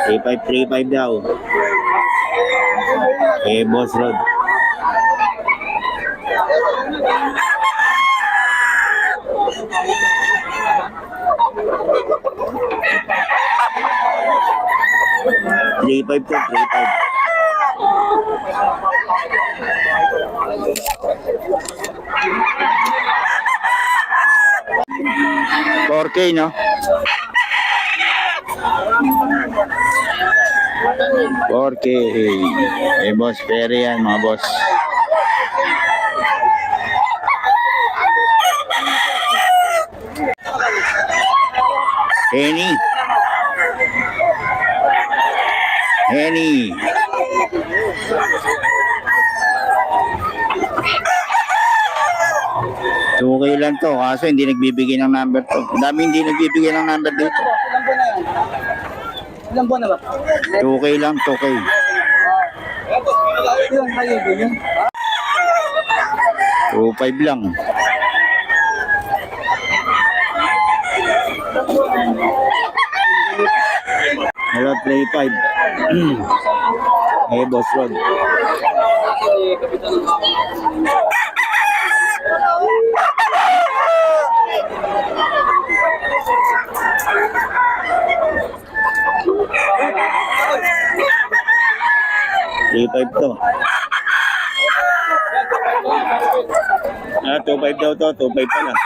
3.5 daw. Boss Rod. $3.5 to, 3.5. $4K, no? 4K. Boss Perry yan, mga boss. Henny. 2K lang to, kaso hindi nagbibigay ng number to. Dami hindi nagbibigay ng number dito. Ilang buwan na ba? 2K lang, 2K. Yung kayo yun? 2.5 lang. Hello, 3.5. Boss Rod. $3.5 to. 2.5 daw to, 2.5 pa lang.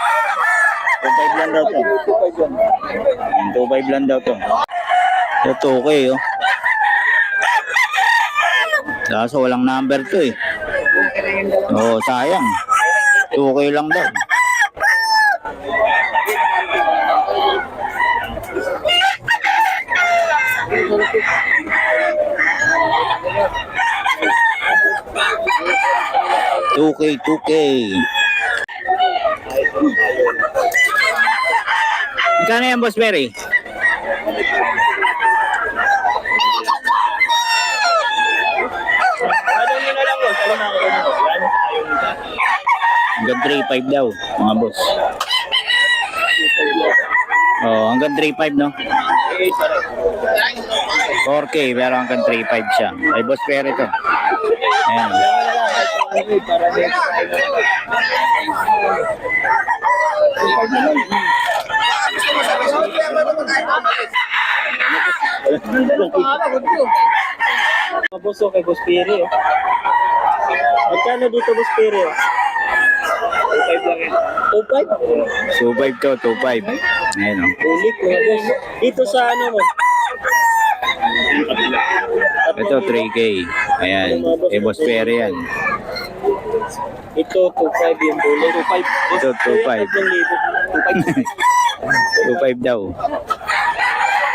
2.5 lang daw to. 2.5 lang daw to. Ito okay, oh. Kaso walang number to eh. Oo, sayang. 2K lang daw. $2K. Magkano yan, Boss Perry? Hanggang 3.5 daw, mga boss. Hanggang 3.5, no? 4K, pero hanggang 3.5 siya. Ay, Boss Perry to. Ayan. Boss, okay, Boss Perry. Magkano dito, Boss Perry? 2.5 lang yan. 2.5? 2.5 to, 2.5. Ayan, oh. Ulit, mga boss. Dito sa ano mo? Ito, 3K. Ayan. Boss Perry yan. Ito, 2.5 yung bulit. 2.5. Ito, 2.5. 2.5 daw.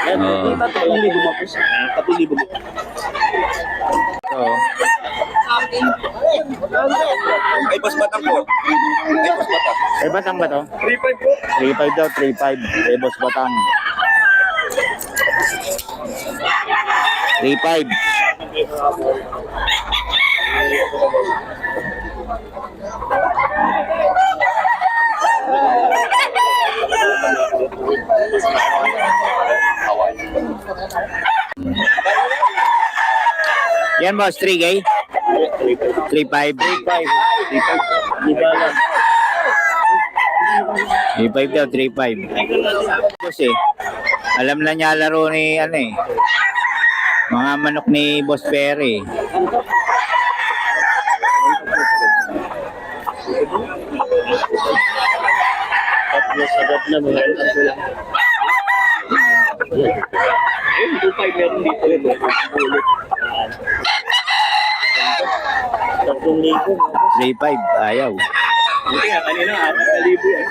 Yan, 3,000 mga boss. 3,000. Ito. Ay, Boss Batang po. Ay, Boss Batang. Batang ba to? 3.5 po. 3.5 daw, 3.5. Boss Batang. 3.5. Yan, boss, 3K? 3.5. 3.5 daw, 3.5. Kasi, alam na niya laro ni, mga manok ni Boss Perry. Sagot na mga ayun, 2.5 meron dito yun. 3.5, ayaw. Buti nga, kanina 4,000 yan.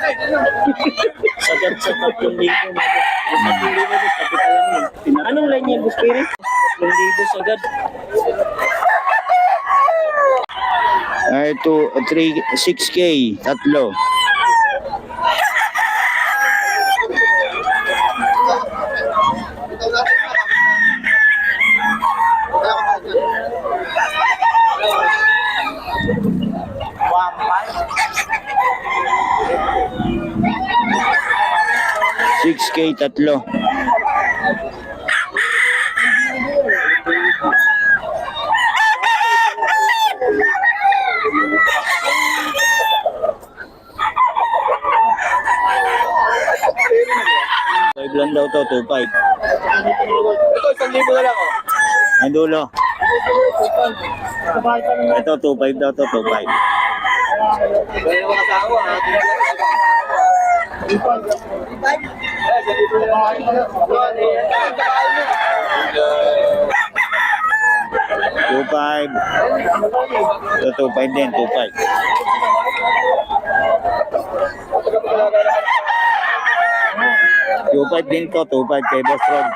Sagat sa 3,000. 3,000 kapit alam yun. Anong line yan, Boss Perry? 3,000 sagad. Ay, 6K, tatlo. $6K, tatlo. Five lang daw to, 2.5. Ito, 1,000 na lang oh. Ang dulo. Ito, 2.5 daw to, 2.5. Kaya yung asawa, ha? 2.5. Ito, 2.5 din, 2.5. Two-five din to, 2.5 kay Boss Rod.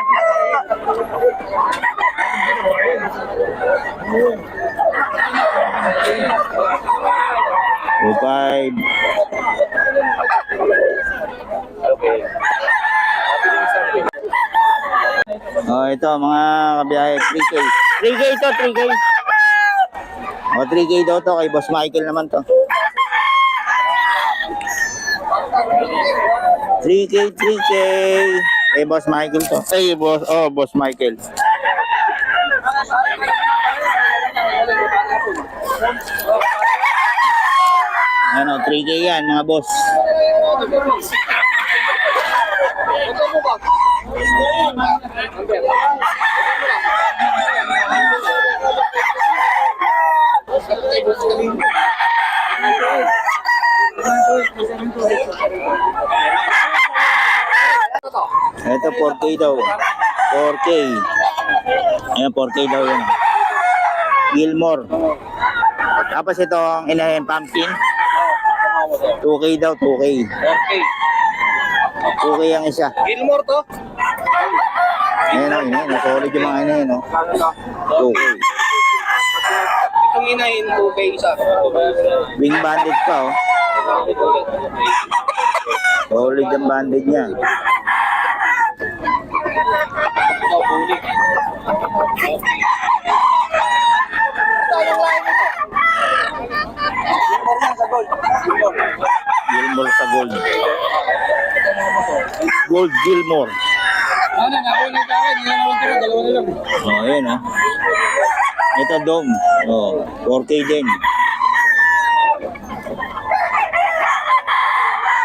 Two-five. Oh, ito mga kabiyahe, 3K. 3K to, 3K. Oh, 3K daw to kay Boss Michael naman to. 3K, 3K. Eh, Boss Michael to. Eh, Boss Michael. Ano, 3K yan, mga boss. Ito 4K daw. 4K. Ayan, 4K daw yan. Gilmore. Tapos ito ang inahin, pumpkin. 2K daw, 2K. Okay. 2K ang isa. Gilmore to? Ayan o, inahin. Solid yung mga inahin, no? 2K. Itong inahin, 2K isa. Wing bandage pa, oh. Solid yung bandage niya. Ito, bulik. Gilmore sa gold. Gold Gilmore. Ano, nakuha sa akin. Hindi naman tira, dalawa na lang. Oh, ayan, oh. Ito, dome. Oh, 4K din.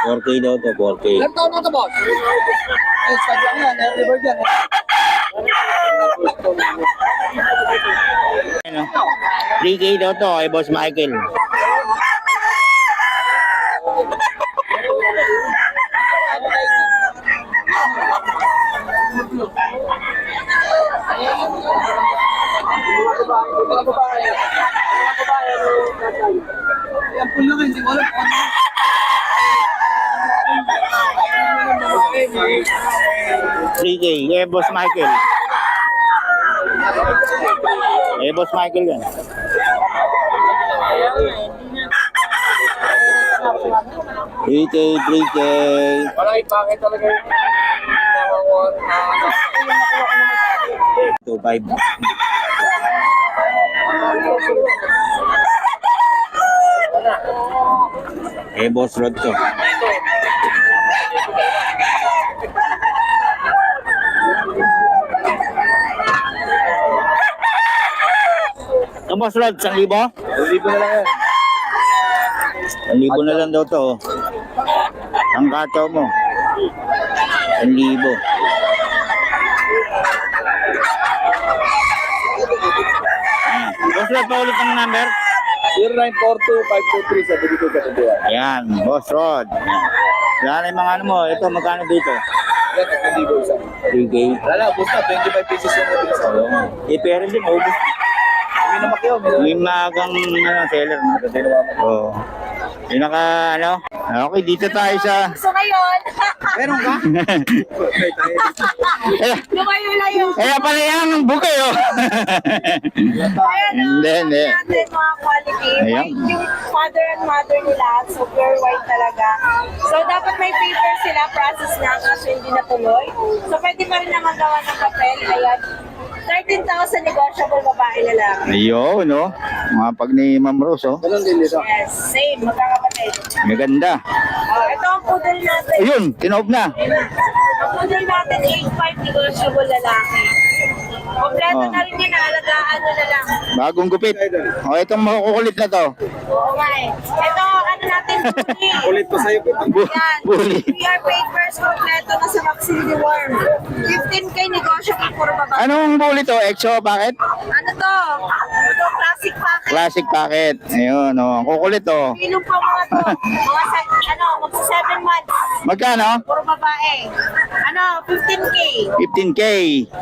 4K daw to, 4K. Ilang taon na ito, boss? Eh, start lang yan. Early bird yan. Ano? 3K daw to kay Boss Michael. Yan, pull lang. Hindi ko alam. 3K, eh, Boss Michael. Eh, Boss Michael yan. K, 3K. Wala ipakit talaga yung 2.5. Eh, Boss Rod to. Ito, Boss Rod, 1,000? 1,000 na lang yan. 1,000 na lang daw to. Oh. Ang kataw mo. 1,000. Boss Rod, paulit ang number. 0942-523-7272. Ayan, Boss Rod. Yan yung mga ano mo. Ito, magkano dito? Yan, 3,000 isa. 3K. Wala, ubus na. 25 pieces yung nabili sa akin. Eh, pero din, ubus. Hindi na makyaw. May magang seller. Oo. Yung naka, ano? Okay, dito tayo sa... So ngayon, Meron ka? lumayo lang yung Kaya pala yung bukay, oh. ayan Hindi, hindi. natin mga quality. Ayan. White yung father and mother nila, so pure white talaga. So dapat may paper sila, process na kasi hindi natuloy. So pwede pa rin naman gawa ng papel, ayan. 13,000 negotiable babae lalaki. Ayun, no? Mga pag ni Ma'am Rose, oh. Yes, same, magkakapatid. Maganda. Ito ang poodle natin. Ayun, tinob na. Ang poodle natin, 8,500 negotiable lalaki. Kompleto Oh. na rin yan, naalagaan nyo na lang. Bagong gupit. O, itong makukulit na to. Oo nga eh. Ito, ano natin, bully. Ulit pa sa'yo po. Yan. Bully. PR papers, kompleto na sa vaccine deworm. 15K negotiable, puro babae. Anong bully to? EXO, bakit? Ano to? Ito, classic packet. Classic packet. Ayun, oh. Ang kukulit, oh. Ilong pa mga to. Mga, magsa 7 months. Magkano? Puro babae. 15K. 15K.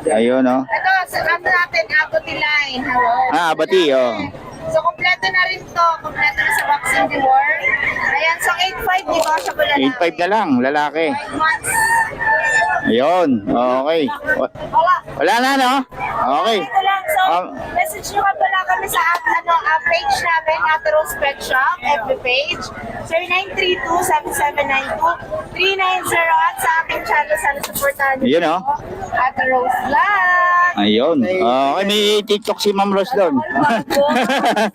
Ayun, oh. Ito, sa ano natin, Abati line. Hello. Ah, Abati, oh. So, kompleto na rin to. Kompleto na sa vaccine deworm. Ayan, so 8,500 negotiable lalaki. 8.5 na lang, lalaki. 5 months. Ayun, okay. Wala. Wala na, no? Okay. Ito lang. So, Um, message nyo ka pala kami sa page namin, Ate Rose Pet Shop, FB page. 0932-7792-390 at sa aking channel, sana supportahan nyo. Ayun, oh. Ate Rose Vlog. Ayun. Okay, may TikTok si Ma'am Rose doon. Bago.